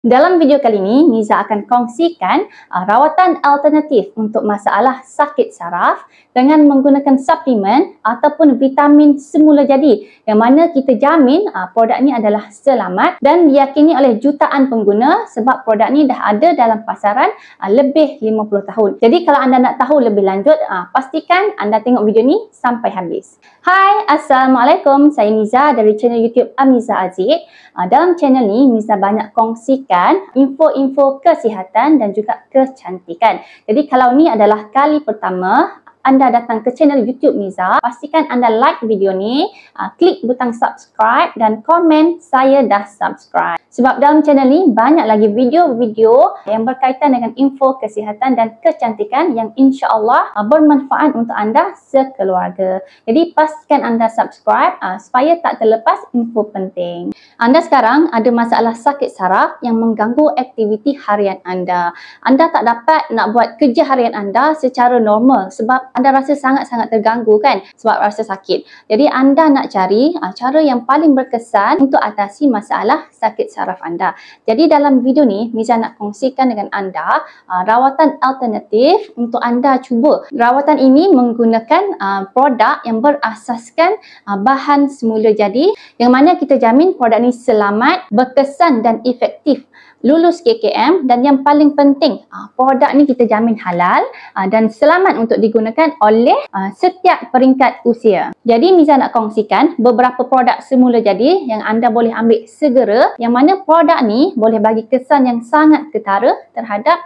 Dalam video kali ini, Niza akan kongsikan rawatan alternatif untuk masalah sakit saraf dengan menggunakan suplemen ataupun vitamin semula jadi yang mana kita jamin produk ini adalah selamat dan diyakini oleh jutaan pengguna sebab produk ini dah ada dalam pasaran lebih 50 tahun. Jadi kalau anda nak tahu lebih lanjut, pastikan anda tengok video ni sampai habis. Hai, Assalamualaikum. Saya Niza dari channel YouTube Amiza Aziz. Dalam channel ni, Niza banyak kongsikan info-info kesihatan dan juga kecantikan. Jadi kalau ni adalah kali pertama anda datang ke channel YouTube Niza, pastikan anda like video ni, klik butang subscribe dan komen saya dah subscribe. Sebab dalam channel ni banyak lagi video-video yang berkaitan dengan info kesihatan dan kecantikan yang insya-Allah bermanfaat untuk anda sekeluarga. Jadi pastikan anda subscribe supaya tak terlepas info penting. Anda sekarang ada masalah sakit saraf yang mengganggu aktiviti harian anda. Anda tak dapat nak buat kerja harian anda secara normal sebab anda rasa sangat-sangat terganggu kan sebab rasa sakit. Jadi anda nak cari cara yang paling berkesan untuk atasi masalah sakit saraf anda. Jadi dalam video ni, Miza nak kongsikan dengan anda rawatan alternatif untuk anda cuba. Rawatan ini menggunakan produk yang berasaskan bahan semula jadi yang mana kita jamin produk ni selamat, berkesan dan efektif, lulus KKM dan yang paling penting produk ni kita jamin halal dan selamat untuk digunakan oleh setiap peringkat usia. Jadi Miza nak kongsikan beberapa produk semula jadi yang anda boleh ambil segera yang mana produk ni boleh bagi kesan yang sangat ketara terhadap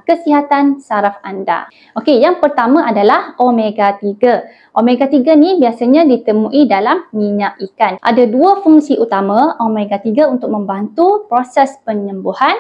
kesihatan saraf anda. Okey, yang pertama adalah omega 3. Omega 3 ni biasanya ditemui dalam minyak ikan. Ada dua fungsi utama omega 3 untuk membantu proses penyembuhan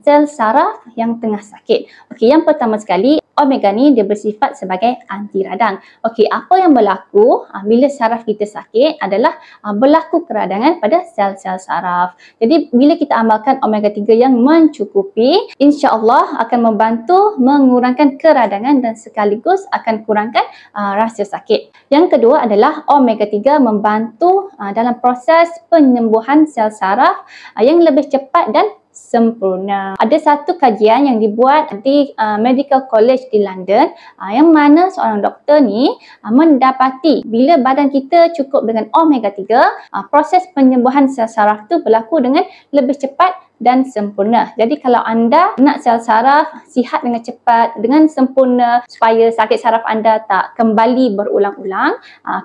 sel saraf yang tengah sakit. Okey, yang pertama sekali, omega ni dia bersifat sebagai anti radang. Okey, apa yang berlaku bila saraf kita sakit adalah berlaku keradangan pada sel-sel saraf. Jadi bila kita amalkan omega 3 yang mencukupi, insya-Allah akan membantu mengurangkan keradangan dan sekaligus akan kurangkan rasa sakit. Yang kedua adalah omega 3 membantu dalam proses penyembuhan sel saraf yang lebih cepat dan sempurna. Ada satu kajian yang dibuat di Medical College di London yang mana seorang doktor ni mendapati bila badan kita cukup dengan omega 3, proses penyembuhan sel saraf tu berlaku dengan lebih cepat dan sempurna. Jadi kalau anda nak sel saraf sihat dengan cepat, dengan sempurna supaya sakit saraf anda tak kembali berulang-ulang,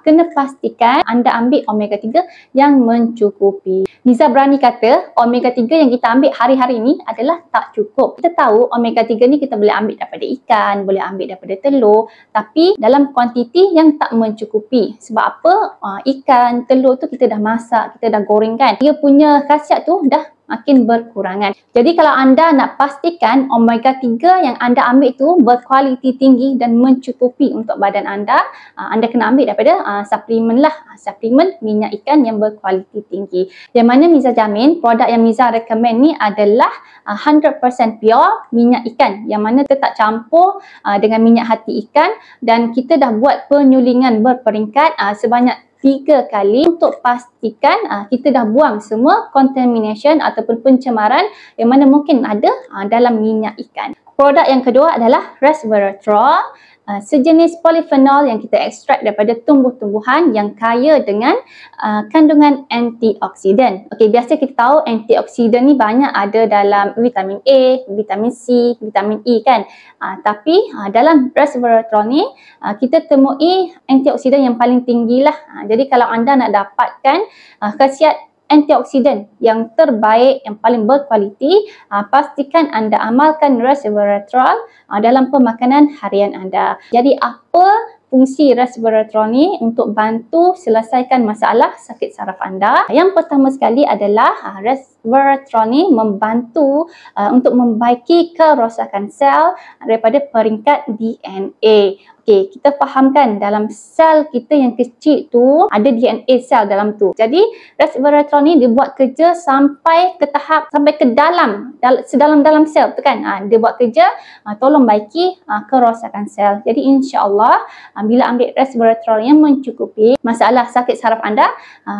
kena pastikan anda ambil omega 3 yang mencukupi. Niza berani kata omega 3 yang kita ambil hari-hari ni adalah tak cukup. Kita tahu omega 3 ni kita boleh ambil daripada ikan, boleh ambil daripada telur, tapi dalam kuantiti yang tak mencukupi. Sebab apa? Ikan, telur tu kita dah masak, kita dah gorengkan. Dia punya khasiat tu dah makin berkurangan. Jadi kalau anda nak pastikan omega 3 yang anda ambil itu berkualiti tinggi dan mencukupi untuk badan anda, anda kena ambil daripada suplemen lah. Suplemen minyak ikan yang berkualiti tinggi. Yang mana Miza jamin produk yang Miza recommend ni adalah 100% pure minyak ikan yang mana tak campur dengan minyak hati ikan dan kita dah buat penyulingan berperingkat sebanyak 3 kali untuk pastikan kita dah buang semua contamination ataupun pencemaran yang mana mungkin ada dalam minyak ikan. Produk yang kedua adalah resveratrol, sejenis polifenol yang kita ekstrak daripada tumbuh-tumbuhan yang kaya dengan kandungan antioksidan. Okey, biasa kita tahu antioksidan ni banyak ada dalam vitamin A, vitamin C, vitamin E kan. Tapi dalam resveratrol ni kita temui antioksidan yang paling tinggi lah. Jadi kalau anda nak dapatkan khasiat antioksidan yang terbaik, yang paling berkualiti, pastikan anda amalkan resveratrol dalam pemakanan harian anda. Jadi apa fungsi resveratrol ni untuk bantu selesaikan masalah sakit saraf anda? Yang pertama sekali adalah resveratrol ni membantu untuk membaiki kerosakan sel daripada peringkat DNA. Okey, kita fahamkan dalam sel kita yang kecil tu ada DNA sel dalam tu. Jadi resveratrol ni dia buat kerja sampai ke tahap, sampai ke dalam, sedalam-dalam sel tu kan. Dia buat kerja tolong baiki kerosakan sel. Jadi insya-Allah bila ambil resveratrol yang mencukupi, masalah sakit saraf anda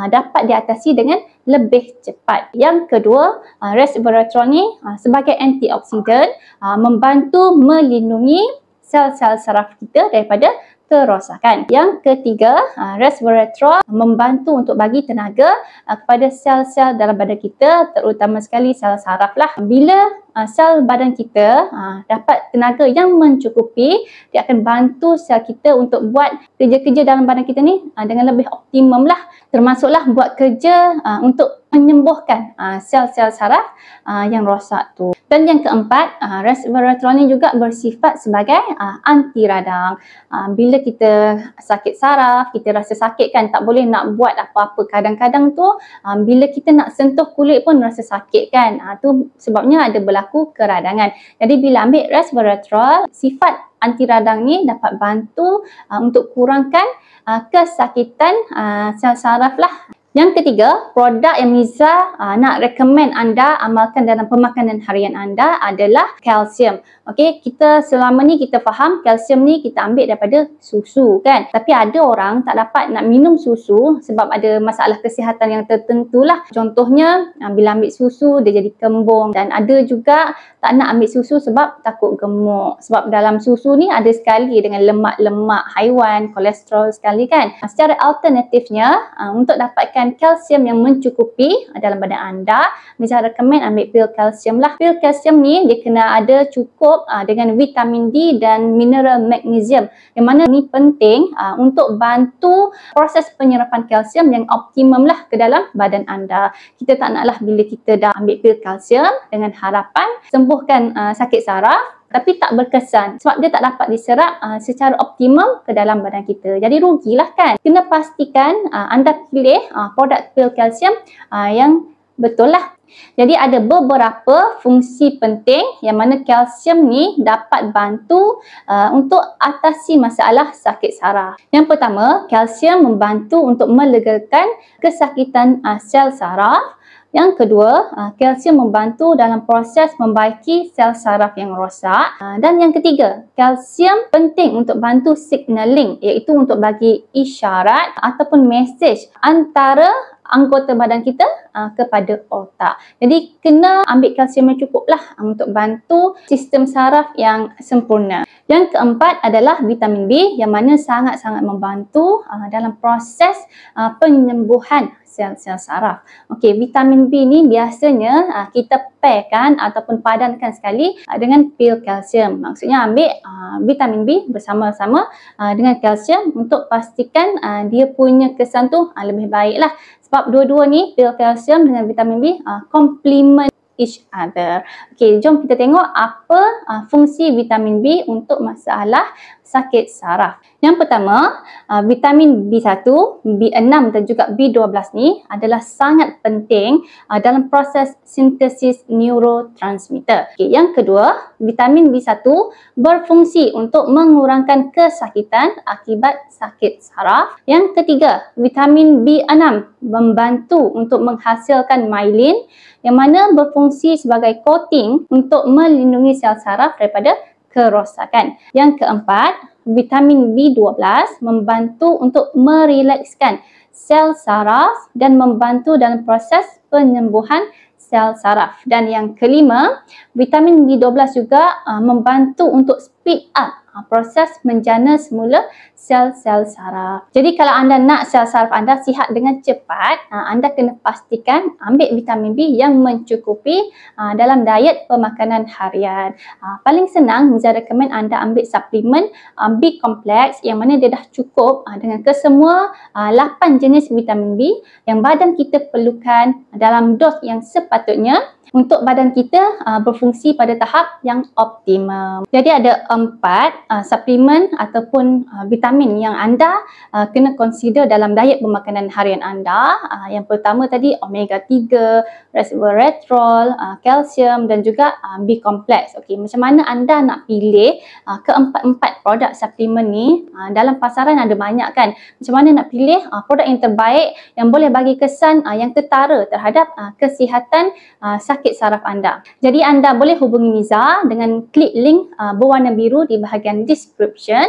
dapat diatasi dengan lebih cepat. Yang kedua, resveratrol ni sebagai antioksidan membantu melindungi sel-sel saraf kita daripada kerosakan. Yang ketiga, resveratrol membantu untuk bagi tenaga kepada sel-sel dalam badan kita, terutama sekali sel saraf lah. Bila sel badan kita dapat tenaga yang mencukupi, dia akan bantu sel kita untuk buat kerja-kerja dalam badan kita ni dengan lebih optimum lah. Termasuklah buat kerja untuk menyembuhkan sel-sel saraf yang rosak tu. Dan yang keempat, resveratrol ni juga bersifat sebagai anti radang. Bila kita sakit saraf, kita rasa sakit kan, tak boleh nak buat apa-apa. Kadang-kadang tu bila kita nak sentuh kulit pun rasa sakit kan. Tu sebabnya ada berlaku keradangan. Jadi bila ambil resveratrol, sifat anti radang ni dapat bantu untuk kurangkan kesakitan sel saraf lah. Yang ketiga, produk yang Miza nak recommend anda amalkan dalam pemakanan harian anda adalah kalsium. Okey, kita selama ni kita faham kalsium ni kita ambil daripada susu kan. Tapi ada orang tak dapat nak minum susu sebab ada masalah kesihatan yang tertentu lah. Contohnya, bila ambil susu dia jadi kembung, dan ada juga tak nak ambil susu sebab takut gemuk. Sebab dalam susu ni ada sekali dengan lemak-lemak haiwan, kolesterol sekali kan. Secara alternatifnya, untuk dapatkan kalsium yang mencukupi dalam badan anda, Miza recommend ambil pil kalsium lah. Pil kalsium ni dia kena ada cukup dengan vitamin D dan mineral magnesium, yang mana ni penting untuk bantu proses penyerapan kalsium yang optimum lah ke dalam badan anda. Kita tak naklah bila kita dah ambil pil kalsium dengan harapan sembuhkan sakit saraf, tapi tak berkesan sebab dia tak dapat diserap secara optimum ke dalam badan kita. Jadi rugilah kan. Kena pastikan anda pilih produk pil kalsium yang betul lah. Jadi ada beberapa fungsi penting yang mana kalsium ni dapat bantu untuk atasi masalah sakit saraf. Yang pertama, kalsium membantu untuk melegakan kesakitan sel saraf. Yang kedua, kalsium membantu dalam proses membaiki sel saraf yang rosak. Dan yang ketiga, kalsium penting untuk bantu signaling, iaitu untuk bagi isyarat ataupun mesej antara anggota badan kita kepada otak. Jadi kena ambil kalsium yang cukup lah untuk bantu sistem saraf yang sempurna. Yang keempat adalah vitamin B, yang mana sangat-sangat membantu dalam proses penyembuhan sel-sel saraf. Okey, vitamin B ni biasanya kita pairkan ataupun padankan sekali dengan pil kalsium. Maksudnya ambil vitamin B bersama-sama dengan kalsium untuk pastikan dia punya kesan tu lebih baik lah. Sebab dua-dua ni, pil kalsium dengan vitamin B complement each other. Okey, jom kita tengok apa fungsi vitamin B untuk masalah sakit saraf. Yang pertama, vitamin B1, B6 dan juga B12 ni adalah sangat penting dalam proses sintesis neurotransmitter. Okay, yang kedua, vitamin B1 berfungsi untuk mengurangkan kesakitan akibat sakit saraf. Yang ketiga, vitamin B6 membantu untuk menghasilkan myelin, yang mana berfungsi sebagai coating untuk melindungi sel saraf daripada kerosakan. Yang keempat, vitamin B12 membantu untuk merilekskan sel saraf dan membantu dalam proses penyembuhan sel saraf. Dan yang kelima, vitamin B12 juga membantu untuk speed up proses menjana semula sel-sel saraf. Jadi kalau anda nak sel saraf anda sihat dengan cepat, anda kena pastikan ambil vitamin B yang mencukupi dalam diet pemakanan harian. Paling senang, Miza recommend anda ambil suplemen B kompleks, yang mana dia dah cukup dengan kesemua 8 jenis vitamin B yang badan kita perlukan dalam dos yang sepatutnya untuk badan kita berfungsi pada tahap yang optimum. Jadi ada 4 suplemen ataupun vitamin yang anda kena consider dalam diet pemakanan harian anda. Yang pertama tadi omega 3, resveratrol, kalsium dan juga B kompleks. Okey, macam mana anda nak pilih keempat-empat produk suplemen ni? Dalam pasaran ada banyak kan. Macam mana nak pilih produk yang terbaik yang boleh bagi kesan yang ketara terhadap kesihatan sakit sakit saraf anda. Jadi anda boleh hubungi Miza dengan klik link berwarna biru di bahagian description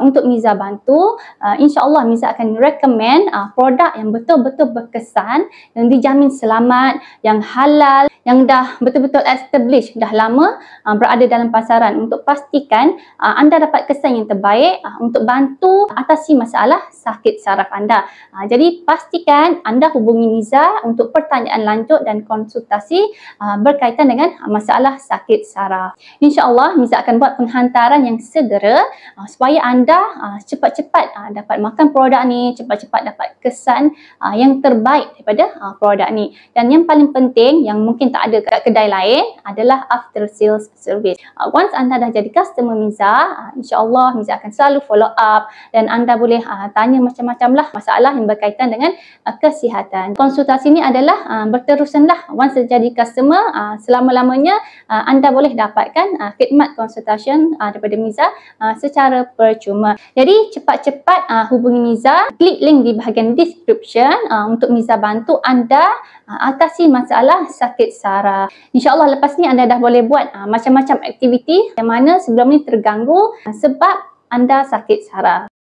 untuk Miza bantu. InsyaAllah Miza akan recommend produk yang betul-betul berkesan, yang dijamin selamat, yang halal, yang dah betul-betul established, dah lama berada dalam pasaran, untuk pastikan anda dapat kesan yang terbaik untuk bantu atasi masalah sakit saraf anda. Jadi pastikan anda hubungi Miza untuk pertanyaan lanjut dan konsultasi berkaitan dengan masalah sakit saraf. InsyaAllah Miza akan buat penghantaran yang segera supaya anda cepat-cepat dapat makan produk ni, cepat-cepat dapat kesan yang terbaik daripada produk ni. Dan yang paling penting yang mungkin tak ada kat kedai lain adalah after sales service. Once anda dah jadi customer Miza, InsyaAllah Miza akan selalu follow up dan anda boleh tanya macam-macam lah masalah yang berkaitan dengan kesihatan. Konsultasi ni adalah berterusan lah. Once jadi customer, selama-lamanya anda boleh dapatkan khidmat konsultation daripada Miza secara percuma. Jadi cepat-cepat hubungi Miza, klik link di bahagian description untuk Miza bantu anda atasi masalah sakit saraf. InsyaAllah lepas ni anda dah boleh buat macam-macam aktiviti yang mana sebelum ni terganggu sebab anda sakit saraf.